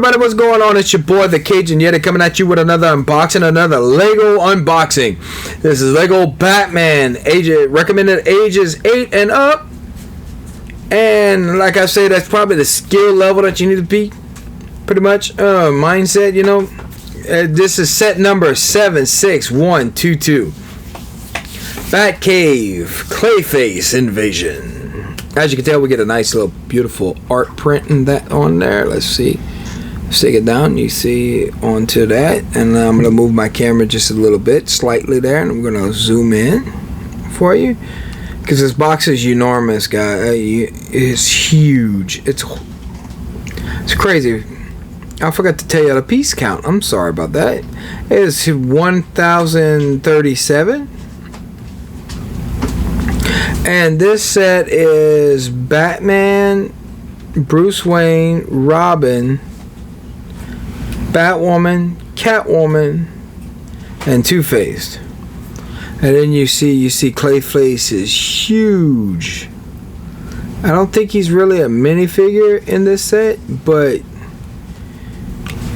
everybody, what's going on? It's your boy the Cajun Yeti coming at you with another unboxing, another Lego unboxing. This is Lego Batman, recommended ages 8 and up. And like I say, that's probably the skill level that you need to be, pretty much. Mindset, you know. This is set number 76122. Batcave, Clayface Invasion. As you can tell, we get a nice little beautiful art print in that on there. Let's see. Let's take it down. You see onto that. And I'm going to move my camera just a little bit, slightly there. And I'm going to zoom in for you. Because this box is enormous, guys. It's huge. It's crazy. I forgot to tell you the piece count. I'm sorry about that. It is 1,037. And this set is Batman, Bruce Wayne, Robin, Batwoman, Catwoman, and Two-Faced. And then you see Clayface is huge. I don't think he's really a minifigure in this set, but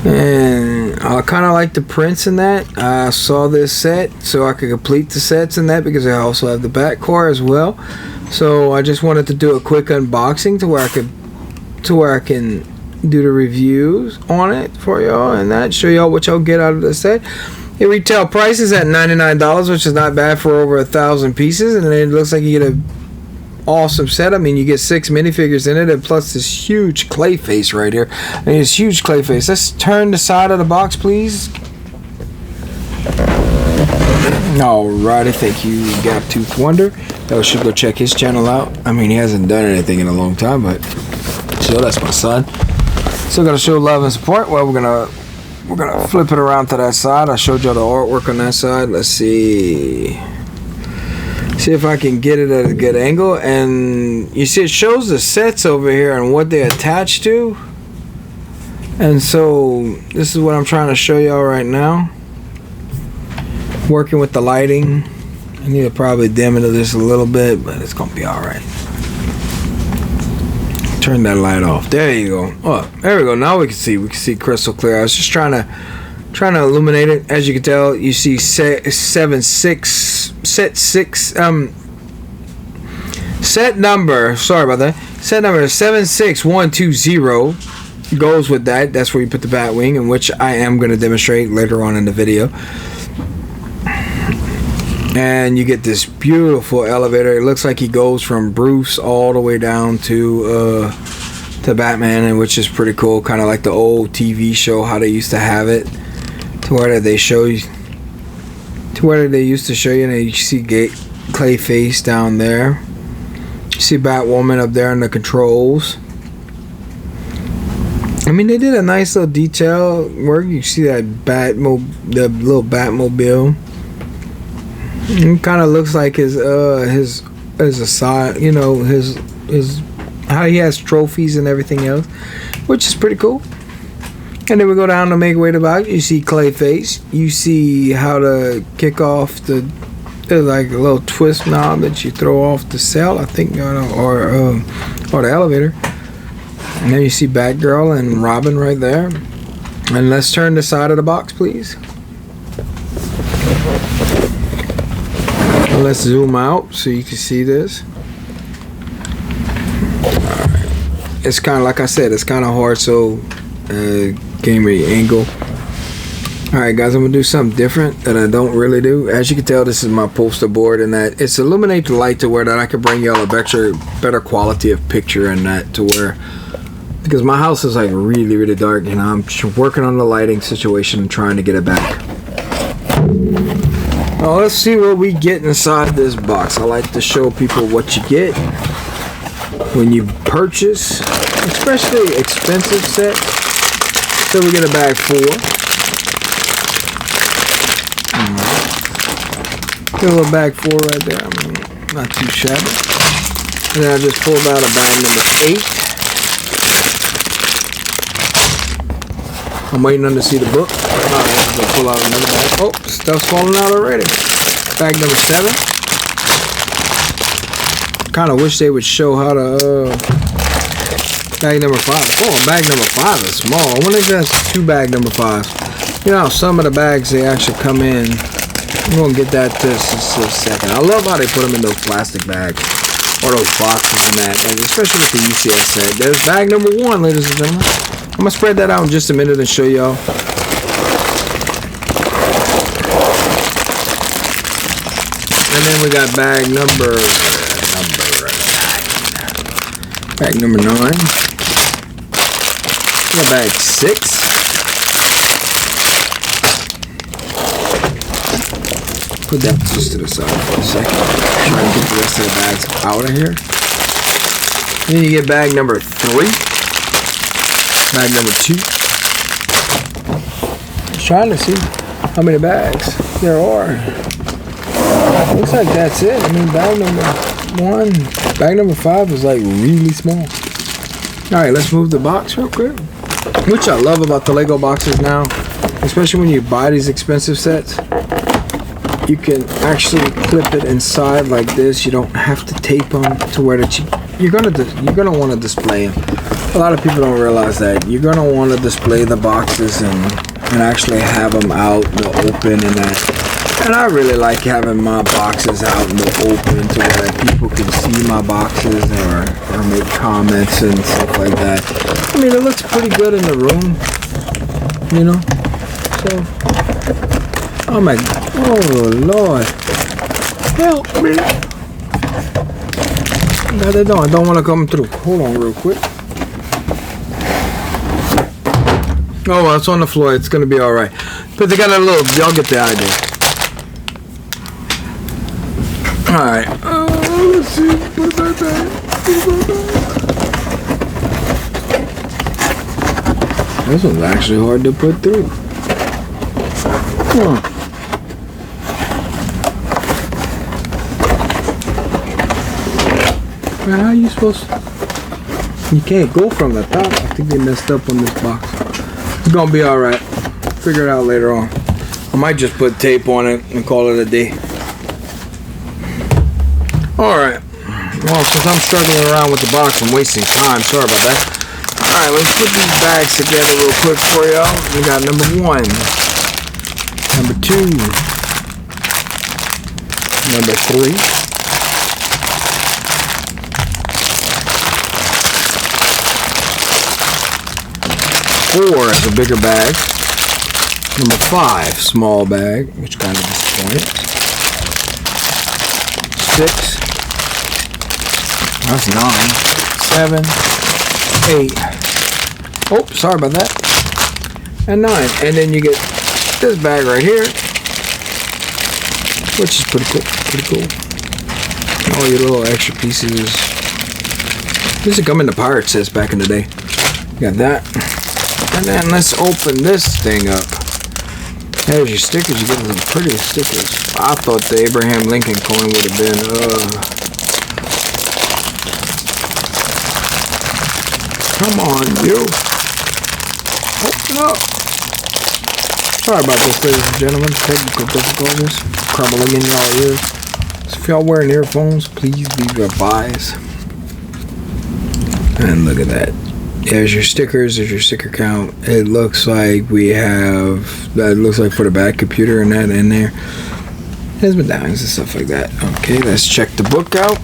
and I kind of like the prints in that. I saw this set so I could complete the sets in that because I also have the back core as well. So I just wanted to do a quick unboxing to where I can do the reviews on it for y'all and that show y'all what y'all get out of the set. The retail price is at $99, which is not bad for over 1,000 pieces, and it looks like you get a awesome set. I mean, you get 6 minifigures in it, and plus this huge Clayface right here. I mean, it's huge Clayface. Let's turn the side of the box, please. Alrighty, thank you, Gap Tooth Wonder. I should go check his channel out. I mean, he hasn't done anything in a long time, but still, that's my son. Still gotta show love and support. Well, we're gonna flip it around to that side. I showed y'all the artwork on that side. Let's see if I can get it at a good angle. And you see it shows the sets over here and what they attach to. And so this is what I'm trying to show y'all right now. Working with the lighting. I need to probably dim it just a little bit, but it's gonna be alright. Turn that light off. There you go. Oh, there we go. Now we can see crystal clear. I was just trying to illuminate it. As you can tell, you see set number. Sorry about that. Set number 76120 goes with that. That's where you put the Batwing, in which I am going to demonstrate later on in the video. And you get this beautiful elevator. It looks like he goes from Bruce all the way down to Batman, and which is pretty cool. Kind of like the old TV show, how they used to have it, to where they show you, to where they used to show you, and you see Clayface down there. You see Batwoman up there in the controls. I mean, they did a nice little detail work. You see that the little Batmobile. It kind of looks like his aside, you know, his how he has trophies and everything else, which is pretty cool. And then we go down to make way to box. You see Clayface. You see how to kick off there's like a little twist knob that you throw off the cell, I think, or the elevator. And then you see Batgirl and Robin right there. And let's turn the side of the box, please. Let's zoom out so you can see this. Alright. It's kind of, like I said, it's kind of hard, so game ready angle. Alright guys, I'm going to do something different that I don't really do. As you can tell, this is my poster board, and that it's illuminate the light to where that I can bring y'all a better quality of picture, and that to where, because my house is like really dark, and I'm working on the lighting situation and trying to get it back. Well, let's see what we get inside this box. I like to show people what you get when you purchase, especially expensive sets. So we get a bag 4. Get a little bag 4 right there. I mean, not too shabby. And then I just pulled out a bag number 8. I'm waiting on to see the book. Alright, I'm gonna pull out another bag. Oh, stuff's falling out already. Bag number 7. Kind of wish they would show how to Bag number 5. Oh, bag number 5 is small. I wonder if that's 2 bag number 5s. You know, some of the bags, they actually come in. We're going to get that just a second. I love how they put them in those plastic bags. Or those boxes and that. Like, especially with the UCS set. There's bag number 1, ladies and gentlemen. I'm going to spread that out in just a minute and show y'all. And then we got bag number 9. We got bag 6. Put that just to the side for a second. Try and get the rest of the bags out of here. Then you get bag number 3. Bag number 2. Just trying to see how many bags there are. Looks like that's it. I mean, bag number 1, bag number 5 is like really small. Alright, let's move the box real quick. Which I love about the Lego boxes now, especially when you buy these expensive sets. You can actually clip it inside like this. You don't have to tape them to where you're gonna want to display them. A lot of people don't realize that you're gonna want to display the boxes and actually have them out in the open and that. And I really like having my boxes out in the open to where people can see my boxes or make comments and stuff like that. I mean, it looks pretty good in the room, you know. So, oh my, oh Lord, help me! I don't want to come through. Hold on, real quick. Oh, well, it's on the floor. It's gonna be all right. But they got a little. Y'all get the idea. Alright, let's see, put it back there. This one's actually hard to put through. Man, how are you supposed to? You can't go from the top. I think they messed up on this box. It's gonna be alright. Figure it out later on. I might just put tape on it and call it a day. Alright, well, since I'm struggling around with the box, I'm wasting time. Sorry about that. Alright, let's put these bags together real quick for y'all. We got number 1, number 2, number 3, four is a bigger bag, number 5, small bag, which kind of disappointed, 6, that's 9, 7, 8. Oh, sorry about that. And 9. And then you get this bag right here, which is pretty cool. All your little extra pieces. This used to come in the pirate sets back in the day. Got that. And then let's open this thing up. There's your stickers. You get some pretty stickers. I thought the Abraham Lincoln coin would have been come on, you. Open up. Sorry about this, ladies and gentlemen. Technical difficulties. Crumbling in y'all ears. So if y'all wearing earphones, please be advised. And look at that. There's your stickers. There's your sticker count. It looks like we have, that looks like for the back computer and that in there. There's medallions and stuff like that. Okay, let's check the book out.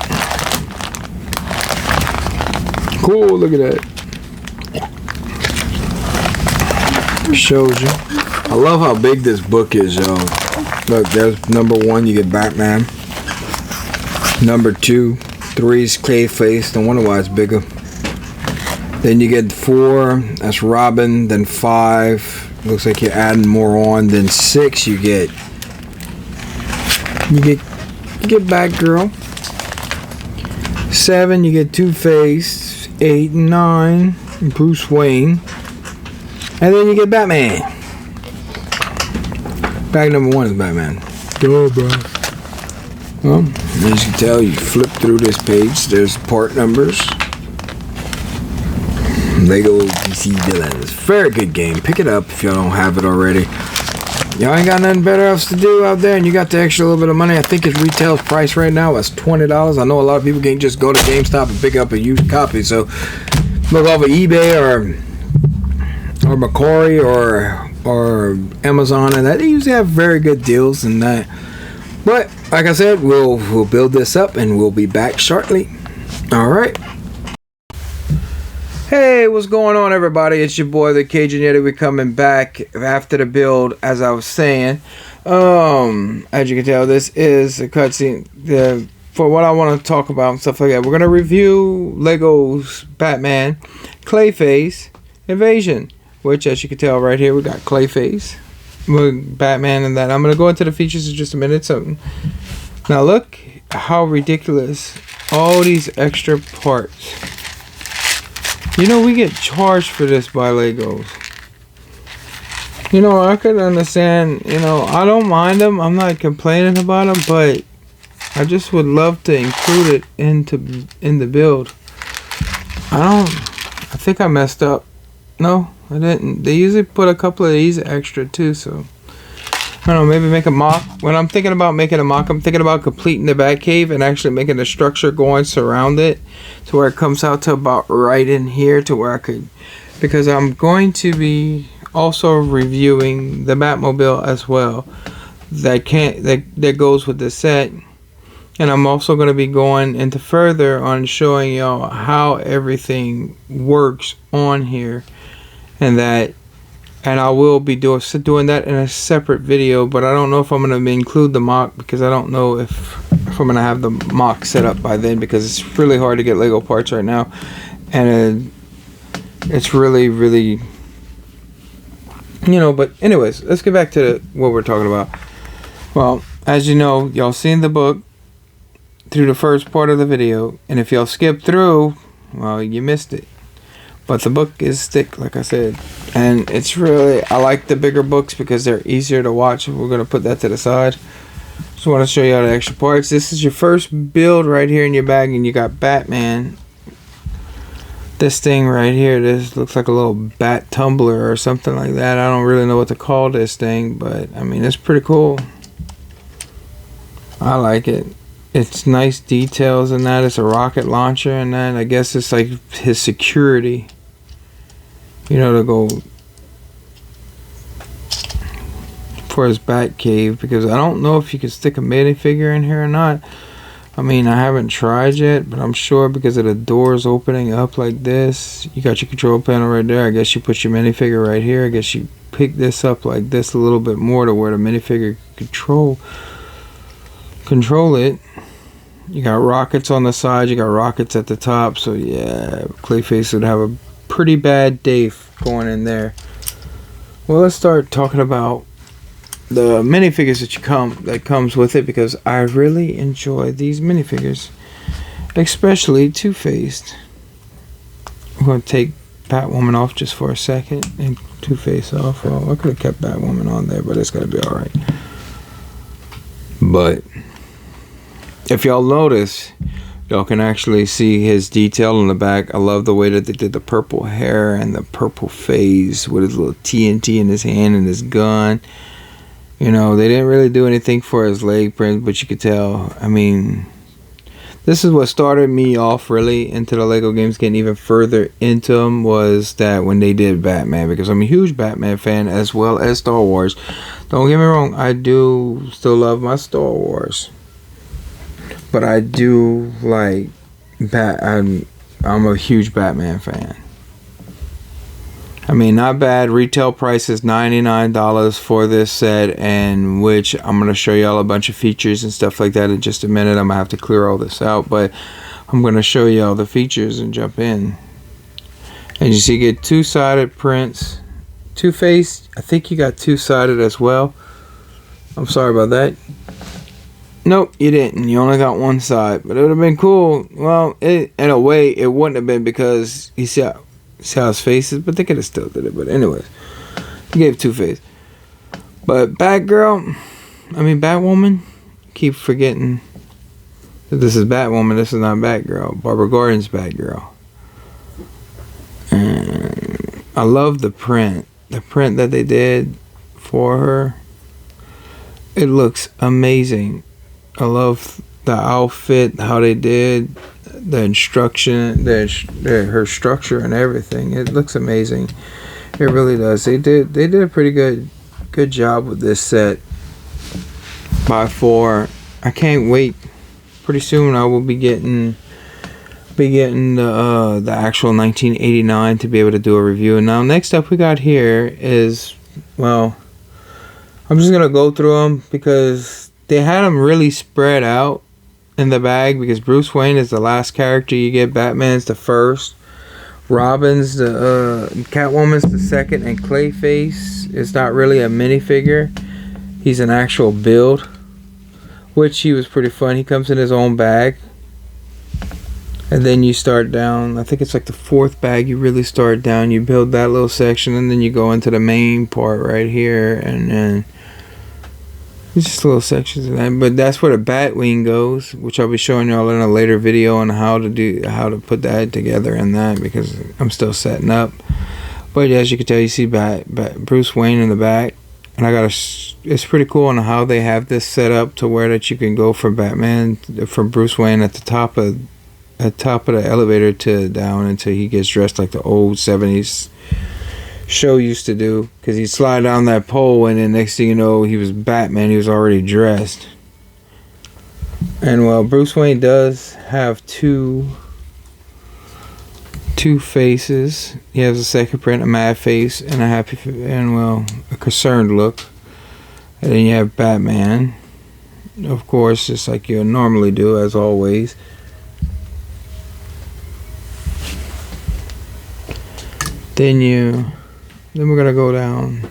Cool, look at that. Shows you. I love how big this book is, y'all. Look, there's number 1, you get Batman. Number 2, 3 is Clayface. No wonder why it's bigger. Then you get 4, that's Robin. Then 5, looks like you're adding more on. Then 6, you get Batgirl. 7, you get Two-Face. 8 and 9, Bruce Wayne. And then you get Batman. Bag number 1 is Batman. Go, bro. Well, as you can tell, you flip through this page. There's part numbers. Lego DC Villains. Very good game. Pick it up if you don't have it already. Y'all ain't got nothing better else to do out there, and you got the extra little bit of money. I think its retail price right now is $20. I know a lot of people can't just go to GameStop and pick up a used copy, so look over eBay or Macquarie or Amazon, and that they usually have very good deals and that. But like I said, we'll build this up and we'll be back shortly. All right. Hey, what's going on, everybody? It's your boy, the Cajun Yeti. We're coming back after the build, as I was saying. As you can tell, this is a cutscene for what I want to talk about and stuff like that. We're gonna review Lego's Batman Clayface Invasion, which, as you can tell right here, we got Clayface with Batman and that. I'm gonna go into the features in just a minute. So now look how ridiculous all these extra parts. You know, we get charged for this by Legos. You know, I could understand, you know, I don't mind them. I'm not complaining about them, but I just would love to include it in the build. I think I messed up. No, I didn't. They usually put a couple of these extra too, so I don't know, maybe make a mock. When I'm thinking about making a mock, I'm thinking about completing the Batcave and actually making the structure going surround it to where it comes out to about right in here to where I could, because I'm going to be also reviewing the Batmobile as well. That goes with the set. And I'm also going to be going into further on showing y'all how everything works on here, and I will be doing that in a separate video, but I don't know if I'm going to include the mock, because I don't know if I'm going to have the mock set up by then, because it's really hard to get Lego parts right now, and it's really, you know. But anyways, let's get back to what we're talking about. Well, as you know, y'all seen the book through the first part of the video, and if y'all skip through, well, you missed it. But the book is thick, like I said, and it's really, I like the bigger books because they're easier to watch. We're going to put that to the side. Just want to show you all the extra parts. This is your first build right here in your bag, and you got Batman. This thing right here, this looks like a little bat tumbler or something like that. I don't really know what to call this thing, but I mean, it's pretty cool. I like it. It's nice details in that. It's a rocket launcher and that. I guess it's like his security, you know, to go for his Batcave, because I don't know if you can stick a minifigure in here or not. I mean, I haven't tried yet, but I'm sure because of the doors opening up like this, you got your control panel right there. I guess you put your minifigure right here. I guess you pick this up like this a little bit more to where the minifigure control it. You got rockets on the side, you got rockets at the top, so yeah, Clayface would have a pretty bad day going in there. Well, let's start talking about the minifigures that comes with it, because I really enjoy these minifigures, especially Two-Faced. I'm going to take Batwoman off just for a second and Two-Face off. Well, I could have kept Batwoman on there, but it's going to be alright. But if y'all notice, y'all can actually see his detail on the back. I love the way that they did the purple hair and the purple face with his little TNT in his hand and his gun. You know, they didn't really do anything for his leg print, but you could tell. I mean, this is what started me off really into the Lego games, getting even further into them, was that when they did Batman, because I'm a huge Batman fan as well as Star Wars. Don't get me wrong, I do still love my Star Wars, but I do like I'm a huge Batman fan. I mean, not bad. Retail price is $99 for this set, and which I'm going to show y'all a bunch of features and stuff like that in just a minute. I'm going to have to clear all this out, but I'm going to show y'all the features and jump in. And you see, you get two-sided prints. Two-Face, I think you got two-sided as well. I'm sorry about that. Nope, you didn't. You only got one side, but it would have been cool. Well, in a way, it wouldn't have been, because you see how his face is, but they could have still did it. But anyways, he gave Two-Face. But Batwoman, keep forgetting that this is Batwoman. This is not Batgirl. Barbara Gordon's Batgirl. And I love the print that they did for her. It looks amazing. I love the outfit, how they did instruction, her structure and everything. It looks amazing. It really does. They did a pretty good job with this set by far. I can't wait. Pretty soon I will be getting the actual 1989 to be able to do a review. And now next up we got here is, well, I'm just gonna go through them because they had them really spread out in the bag, because Bruce Wayne is the last character you get, Batman's the first, Robin's the Catwoman's the second, and Clayface is not really a minifigure. He's an actual build, which he was pretty fun. He comes in his own bag. And then you start down, I think it's like the fourth bag you really start down. You build that little section, and then you go into the main part right here, and then it's just little sections of that. But that's where the Batwing goes, which I'll be showing y'all in a later video on how to put that together and that, because I'm still setting up. But as you can tell, you see Bruce Wayne in the back, and it's pretty cool on how they have this set up to where that you can go from Bruce Wayne at the top of the elevator to down until he gets dressed like the old 70s show used to do, because he'd slide down that pole, and then next thing you know, he was Batman. He was already dressed. And well, Bruce Wayne does have two faces. He has a second print, a mad face, and a concerned look. And then you have Batman, of course, just like you normally do, as always. Then we're gonna go down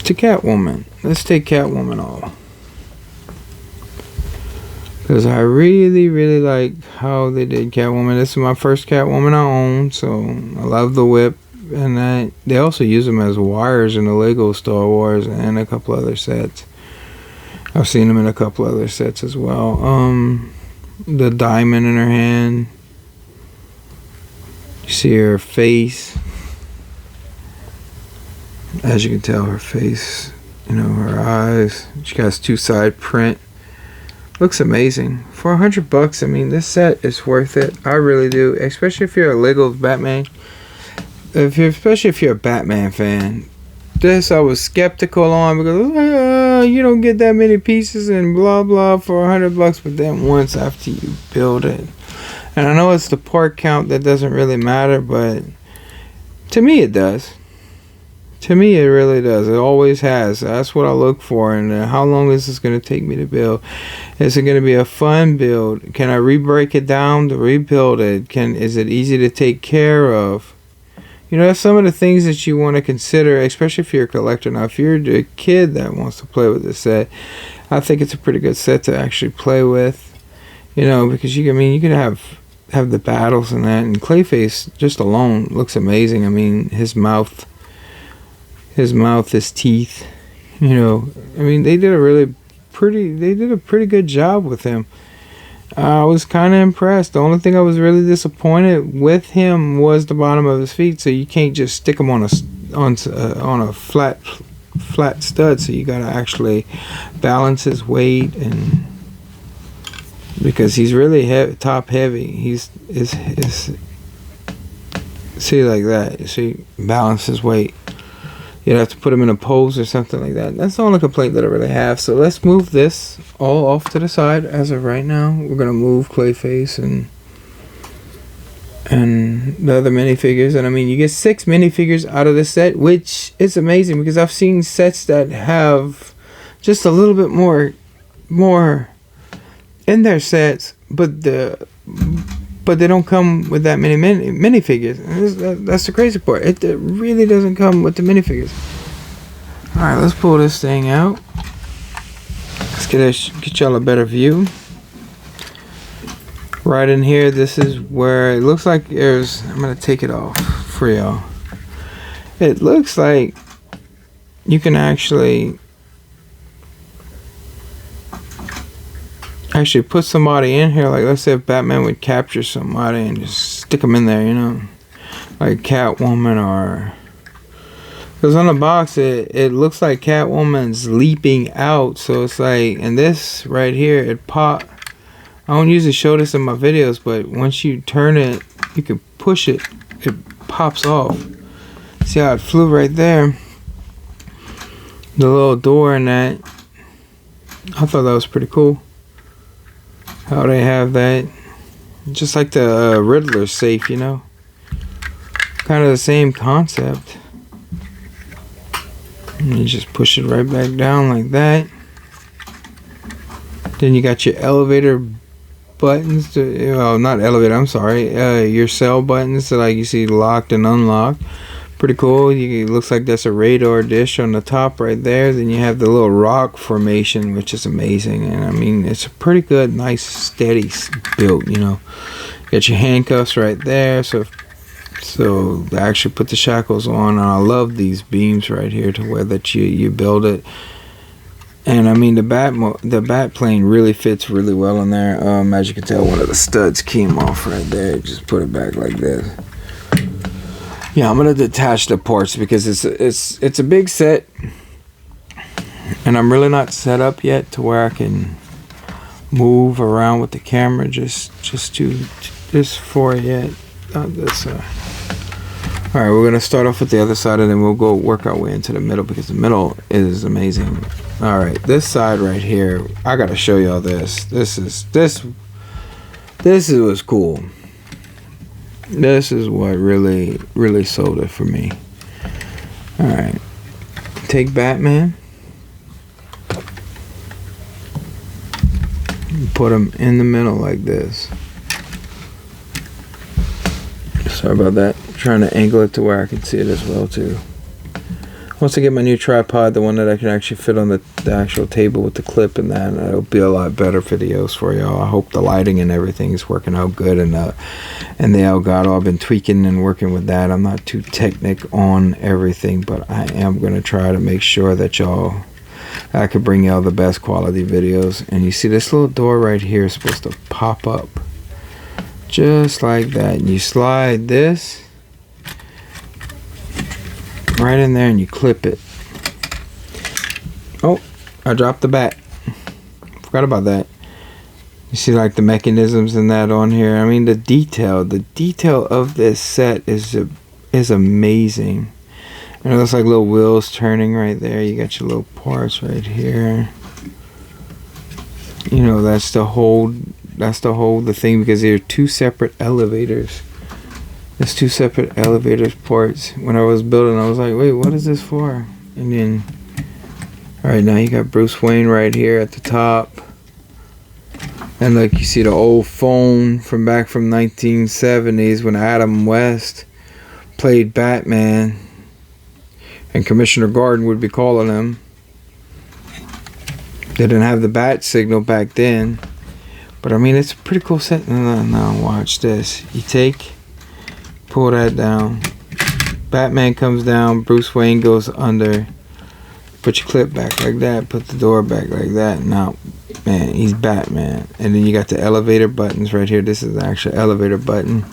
to Catwoman. Let's take Catwoman off, because I really like how they did Catwoman. This is my first Catwoman I own, so I love the whip, and they also use them as wires in the Lego Star Wars and a couple other sets. I've seen them in a couple other sets as well. The diamond in her hand. You see her face. As you can tell, her face, her eyes. She has two-side print. Looks amazing. For $100, I mean, this set is worth it. I really do. Especially if you're a Lego Batman. Especially if you're a Batman fan. This I was skeptical on, because you don't get that many pieces and blah blah for $100. But then once after you build it, and I know it's the part count that doesn't really matter, but to me it does. To me it really does. It always has. That's what I look for. And how long is this going to take me to build? Is it going to be a fun build? Can I re-break it down to rebuild it? Is it easy to take care of? That's some of the things that you want to consider, especially if you're a collector. Now, if you're a kid that wants to play with this set, I think it's a pretty good set to actually play with. Because you can have the battles and that. And Clayface just alone looks amazing. I mean, his mouth, his teeth. They did a pretty good job with him. I was kind of impressed. The only thing I was really disappointed with him was the bottom of his feet. So you can't just stick him on a flat stud. So you got to actually balance his weight, and because he's really top heavy. He's see, like that. You see, balance his weight. You'd have to put him in a pose or something like that. That's the only complaint that I really have. So let's move this all off to the side as of right now. We're going to move Clayface and the other minifigures. And I mean, you get 6 minifigures out of this set, which is amazing, because I've seen sets that have just a little bit more in their sets, but they don't come with that many minifigures. That's the crazy part. It really doesn't come with the minifigures. Alright, let's pull this thing out. Let's get y'all a better view. Right in here, this is where it looks like there's... I'm going to take it off for y'all. It looks like you can actually put somebody in here. Like, let's say if Batman would capture somebody and just stick them in there, like Catwoman, or because on the box it looks like Catwoman's leaping out, so it's like, and this right here, it pop I don't usually show this in my videos, but once you turn it, you can push it, it pops off. See how it flew right there? The little door and that. I thought that was pretty cool. How they have that. Just like the Riddler safe, you know? Kind of the same concept. And you just push it right back down like that. Then you got your elevator buttons to, well, not elevator, I'm sorry, your cell buttons that, like, you see locked and unlocked. Pretty cool. It looks like that's a radar dish on the top right there. Then you have the little rock formation, which is amazing. And I mean, it's a pretty good, nice, steady build, you know. Got your handcuffs right there, so they actually put the shackles on. And I love these beams right here to where that you build it. And I mean, the bat plane really fits really well in there. As you can tell, one of the studs came off right there. Just put it back like this. Yeah, I'm gonna detach the parts because it's a big set, and I'm really not set up yet to where I can move around with the camera just for it yet. Not this. All right, we're gonna start off with the other side, and then we'll go work our way into the middle because the middle is amazing. All right, this side right here, I gotta show y'all this. This was cool. This is what really sold it for me. All right, take Batman, put him in the middle like this. Sorry about that. I'm trying to angle it to where I can see it as well too. Once I get my new tripod, the one that I can actually fit on the actual table with the clip and that, it'll be a lot better videos for y'all. I hope the lighting and everything is working out good, and the Elgato, I've been tweaking and working with that. I'm not too technic on everything, but I am going to try to make sure that I could bring y'all the best quality videos. And you see this little door right here is supposed to pop up just like that, and you slide this right in there and you clip it. Oh, I dropped the bat. Forgot about that. You see like the mechanisms and that on here. I mean, the detail of this set is amazing. And it looks like little wheels turning right there. You got your little parts right here. You know, that's to hold the thing, because there are two separate elevators. There's two separate elevators parts. When I was building, I was like, wait, what is this for? And then, alright, now you got Bruce Wayne right here at the top. And like, you see the old phone from back from 1970s when Adam West played Batman. And Commissioner Gordon would be calling him. They didn't have the bat signal back then. But I mean, it's a pretty cool set. No, watch this. You pull that down, Batman comes down, Bruce Wayne goes under, put your clip back like that, put the door back like that. Now, man, he's Batman. And then you got the elevator buttons right here. This is the actual elevator button,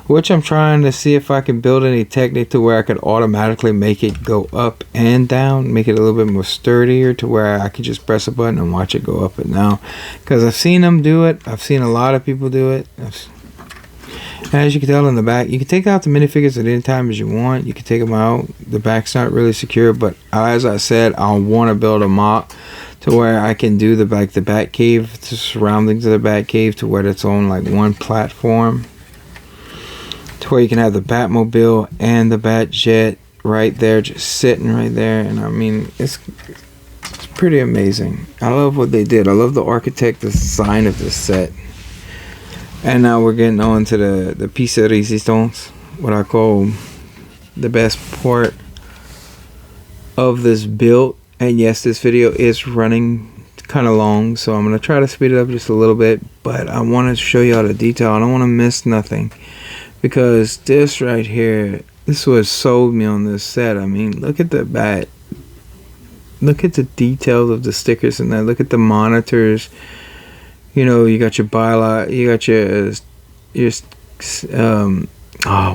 which I'm trying to see if I can build any technique to where I could automatically make it go up and down, make it a little bit more sturdier to where I could just press a button and watch it go up and down. Because I've seen them do it. I've seen a lot of people do it. As you can tell in the back, you can take out the minifigures at any time as you want. You can take them out. The back's not really secure, but as I said, I want to build a mock to where I can do the Batcave, the surroundings of the Batcave, to where it's on like one platform, to where you can have the Batmobile and the Batjet right there, just sitting right there. And I mean, it's pretty amazing. I love what they did. I love the architect design of this set. And now we're getting on to the piece de resistance, what I call the best part of this build. And yes, this video is running kind of long, so I'm going to try to speed it up just a little bit. But I want to show you all the detail. I don't want to miss nothing, because this right here, this was sold me on this set. I mean, look at the bat. Look at the details of the stickers and that. Look at the monitors. You know, you got your bylaw, you got your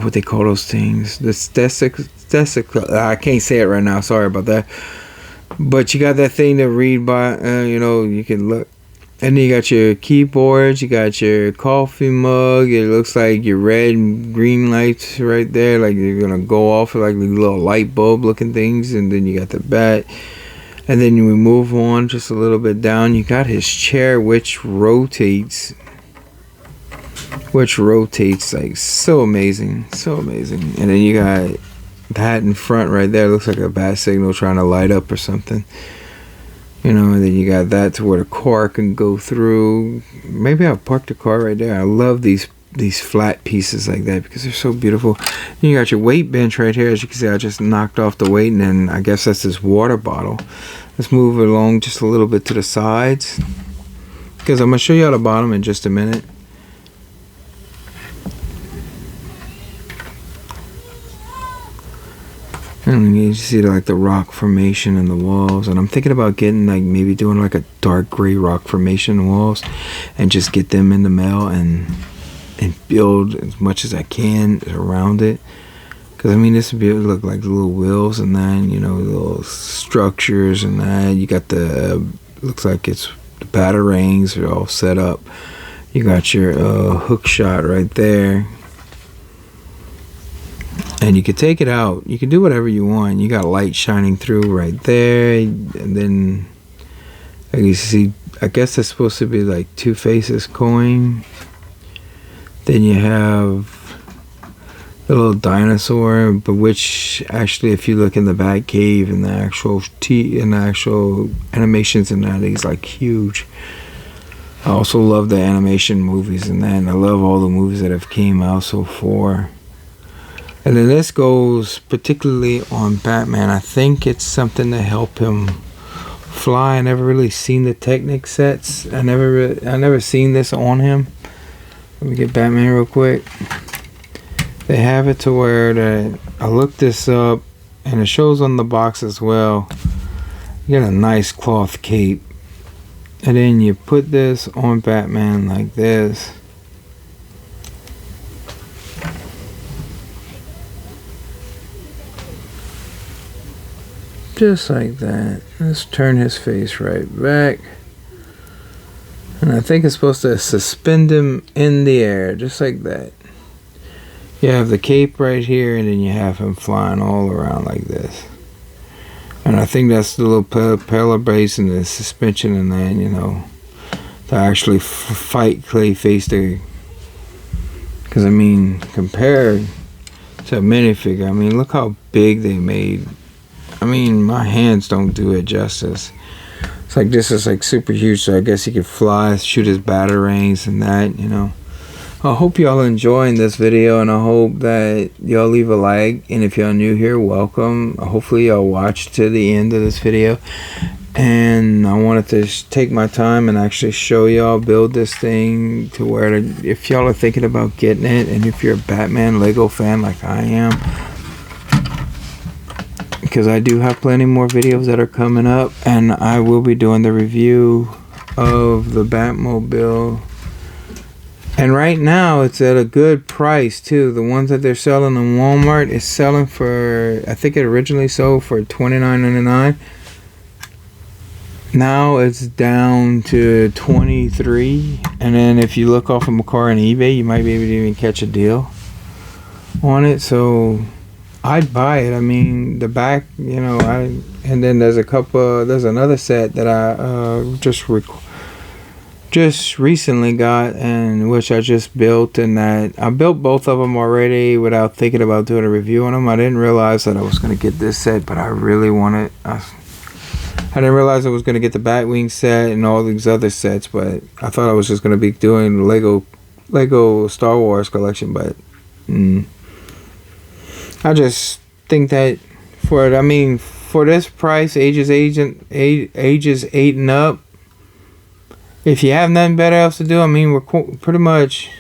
what they call those things? The stesic. I can't say it right now. Sorry about that. But you got that thing to read by. You know, you can look. And then you got your keyboards, you got your coffee mug. It looks like your red and green lights right there, like they're gonna go off like little light bulb looking things. And then you got the bat. And then we move on just a little bit down. You got his chair, which rotates like so amazing. And then you got that in front right there. It looks like a bat signal trying to light up or something. You know, and then you got that to where the car can go through. Maybe I'll park the car right there. I love these flat pieces like that because they're so beautiful. Then you got your weight bench right here. As you can see, I just knocked off the weight, and then I guess that's this water bottle. Let's move it along just a little bit to the sides because I'm going to show you how the bottom in just a minute. And you see like the rock formation in the walls, and I'm thinking about getting like maybe doing like a dark gray rock formation in the walls and just get them in the mail and build as much as I can around it. Because I mean, this would look like little wheels and then, you know, little structures and that. You got the looks like it's the batarangs are all set up. You got your hook shot right there. And you can take it out. You can do whatever you want. You got light shining through right there. And then, like you see, I guess that's supposed to be like Two Faces coin. Then you have the little dinosaur, but which actually, if you look in the Batcave and the actual animations in that, he's like huge. I also love the animation movies and that. And I love all the movies that have came out so far. And then this goes particularly on Batman. I think it's something to help him fly. I never really seen the Technic sets. I never seen this on him. Let me get Batman real quick. They have it to where I looked this up, and it shows on the box as well. You get a nice cloth cape, and then you put this on Batman like this. Just like that. Let's turn his face right back. And I think it's supposed to suspend him in the air, just like that. You have the cape right here, and then you have him flying all around like this. And I think that's the little propeller base and the suspension and that, you know, to actually fight Clayface. Because, I mean, compared to a minifigure, I mean, look how big they made. I mean, my hands don't do it justice. It's like this is like super huge, so I guess he could fly, shoot his batarangs and that, you know. I hope y'all enjoying this video, and I hope that y'all leave a like. And if y'all new here, welcome. Hopefully y'all watch to the end of this video. And I wanted to take my time and actually show y'all build this thing to where if y'all are thinking about getting it, and if you're a Batman Lego fan like I am, because I do have plenty more videos that are coming up, and I will be doing the review of the Batmobile. And right now it's at a good price too. The ones that they're selling in Walmart is selling for, I think it originally sold for $29.99. Now it's down to $23. And then if you look off of a car on eBay, you might be able to even catch a deal on it. So I'd buy it. I mean, the back, you know, and then there's another set that I just recently got, and which I just built, and that I built both of them already without thinking about doing a review on them. I didn't realize that I was going to get this set, but I really wanted. I didn't realize I was going to get the Batwing set and all these other sets, but I thought I was just going to be doing Lego Star Wars collection, but I just think that for this price, ages 8 and up, if you have nothing better else to do, I mean, we're pretty much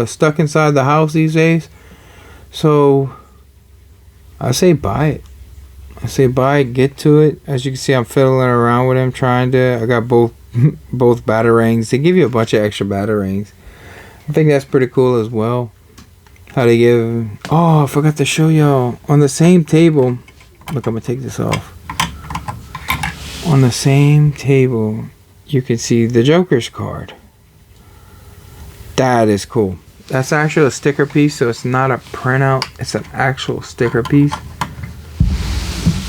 stuck inside the house these days. So I say buy it. Get to it. As you can see, I'm fiddling around with him, I got both batarangs. They give you a bunch of extra batarangs. I think that's pretty cool as well. How they give. Oh, I forgot to show y'all on the same table. Look, I'm gonna take this off. On the same table, you can see the Joker's card. That is cool. That's actually a sticker piece, so it's not a printout. It's an actual sticker piece.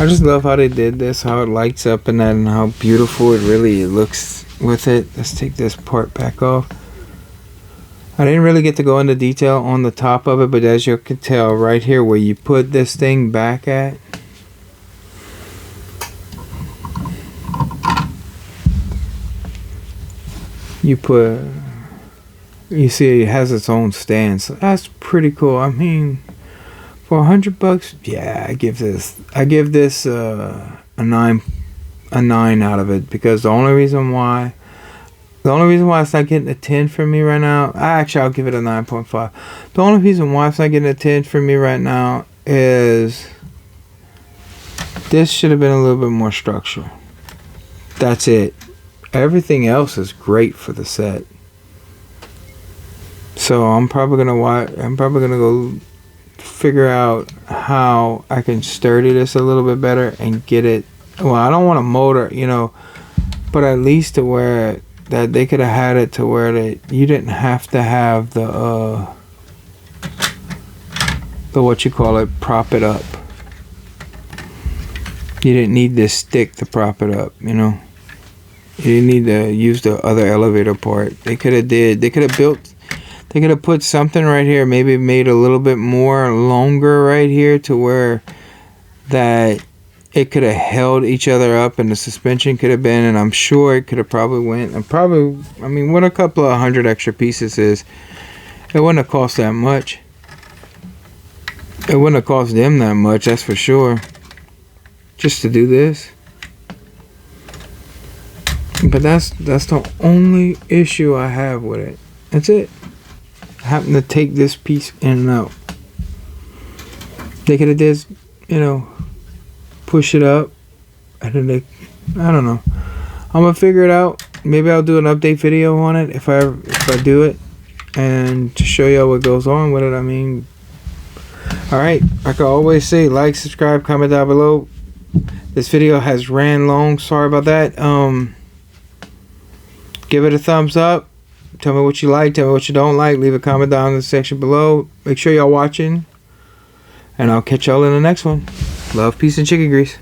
I just love how they did this, how it lights up and that, and how beautiful it really looks with it. Let's take this part back off. I didn't really get to go into detail on the top of it, but as you can tell right here where you put this thing back at, you see it has its own stand, so that's pretty cool. I mean, for $100, yeah, I give this a 9 out of it, because the only reason why it's not getting a 10 from me right now, actually I'll give it a 9.5. The only reason why it's not getting a 10 from me right now is this should have been a little bit more structural. That's it. Everything else is great for the set. So I'm probably gonna go figure out how I can sturdy this a little bit better and get it. Well, I don't want a motor, you know, but at least to where that they could have had it to where that you didn't have to have the what you call it, prop it up. You didn't need this stick to prop it up, you know. You didn't need to use the other elevator part. They could have put something right here, maybe made a little bit more longer right here to where that it could have held each other up and the suspension could have been, and I'm sure it could have probably went, and probably, I mean, what a couple of 100 extra pieces is, it wouldn't have cost that much. It wouldn't have cost them that much, that's for sure, just to do this. But that's the only issue I have with it. That's it. I happen to take this piece in and out. They could have just, you know, push it up, and then they, I don't know. I'm gonna figure it out. Maybe I'll do an update video on it if I do it, and to show y'all what goes on with it. I mean, all right. Like I always say, like, subscribe, comment down below. This video has ran long. Sorry about that. Give it a thumbs up. Tell me what you like. Tell me what you don't like. Leave a comment down in the section below. Make sure y'all watching. And I'll catch y'all in the next one. Love, peace, and chicken grease.